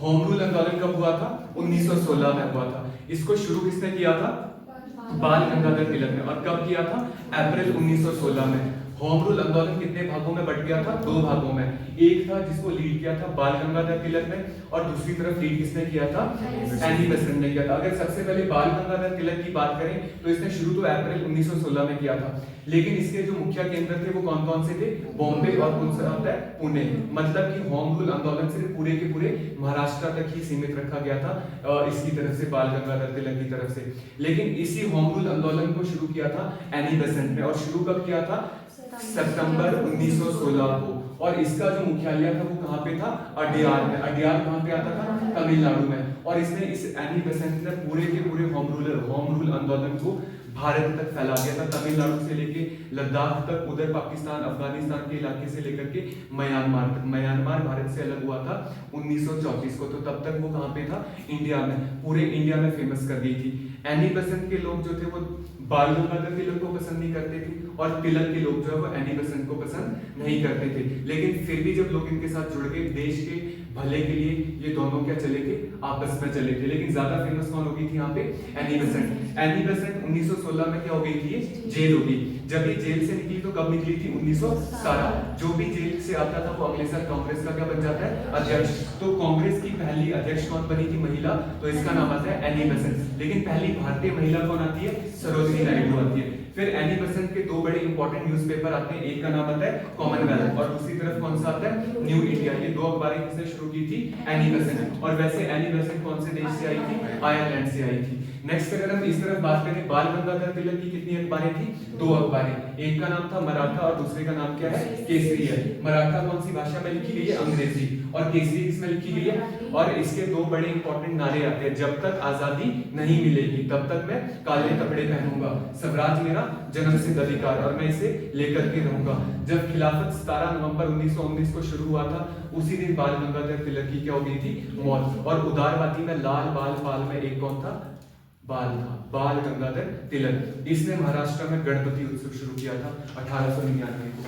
Home rule आंदोलन कब हुआ था? 1916 में हुआ था। इसको शुरू किसने किया था? बाल गंगाधर तिलक ने। और कब किया था? अप्रैल 1916 में। होम रूल आंदोलन कितने भागों में बट गया था? 2 भागों में। एक था जिसको लीड किया था बाल गंगाधर तिलक ने, और दूसरी तरफ लीड किसने किया था? एनी बेसेंट ने किया था। अगर सबसे पहले बाल गंगाधर तिलक की बात करें तो इसने शुरू तो अप्रैल 1916 में किया था, लेकिन इसके जो मुख्य केंद्र थे वो कौन कौन से थे? बॉम्बे और कौन सा होता है? पुणे। मतलब कि होम रूल आंदोलन सिर्फ पूरे के पूरे महाराष्ट्र तक ही सीमित रखा गया था इसकी तरफ से, बाल गंगाधर तिलक की तरफ से। लेकिन इसी होम रूल आंदोलन को शुरू किया था एनी बेसेंट ने, और शुरू कब किया था? सितंबर 1916 को। और इसका जो मुख्यालय था वो कहाँ पे था? अड्यार में। अड्यार कहाँ पे आता था? तमिलनाडु में। और इसने इस एनी बेसेंट ने पूरे के पूरे होम रूल आंदोलन को भारत तक फैला दिया था, तमिलनाडु से लेके लद्दाख तक, उधर पाकिस्तान अफगानिस्तान के इलाके से लेकर के म्यांमार तक। म्यांमार भारत से अलग हुआ था 1934 को, तो तब तक वो कहाँ पे था? इंडिया में। पूरे इंडिया में फेमस कर दी थी। एनी बेसेंट के लोग जो थे वो बाल गंगाधर तिलक को पसंद नहीं करते थे, और तिलक के लोग जो है वो एनी बेसेंट को पसंद नहीं करते थे। लेकिन फिर भी जब लोग इनके साथ जुड़ गए, देश के भले के लिए ये दोनों क्या चले थे? आपस में चले थे। लेकिन ज्यादा फेमस कौन हो गई थी यहाँ पे? Annie Besant. एनी बेसेंट 1916 में क्या हो गई थी? जेल हो गई। जब ये जेल से निकली तो कब निकली थी? 1917। जो भी जेल से आता था वो अगले साल कांग्रेस का क्या बन जाता है? अध्यक्ष। तो कांग्रेस की पहली अध्यक्ष कौन बनी थी? महिला। तो इसका नाम आता है एनी बेसेंट। लेकिन पहली भारतीय महिला कौन आती है? सरोजिनी नायडू आती है। फिर एनी बेसेंट के 2 बड़े इंपॉर्टेंट न्यूज़पेपर आते हैं, एक का नाम आता है कॉमनवेल्थ और दूसरी तरफ कौन सा आता है? New India. ये 2 अखबारें किसने शुरू की थी? Annie Besant. और वैसे एनी बेसेंट कौन से देश से आई थी? आयरलैंड से आई थी। नेक्स्ट अगर हम इस तरफ बात करें, बाल गंगाधर तिलक की कितनी अखबारें थी? 2 अखबारें। एक का नाम था मराठा और दूसरे का नाम क्या है? केसरी है। मराठा कौन सी भाषा में लिखी गई है? अंग्रेजी। और केसरी किसमें लिखी गई है? और इसके 2 बड़े इंपॉर्टेंट नारे आते हैं, जब तक आजादी नहीं मिलेगी तब तक मैं काले कपड़े पहनूंगा, स्वराज मेरा जन्मसिद्ध अधिकार और मैं इसे लेकर के रहूंगा। जब खिलाफत 17 नवंबर 1919 को शुरू हुआ था, उसी दिन बाल गंगाधर तिलक की क्या हो गई थी? मौत। और उदारवादी में लाल बाल पाल में एक कौन था? बाल था, बाल गंगाधर तिलक। इसने महाराष्ट्र में गणपति उत्सव शुरू किया था 1899 को।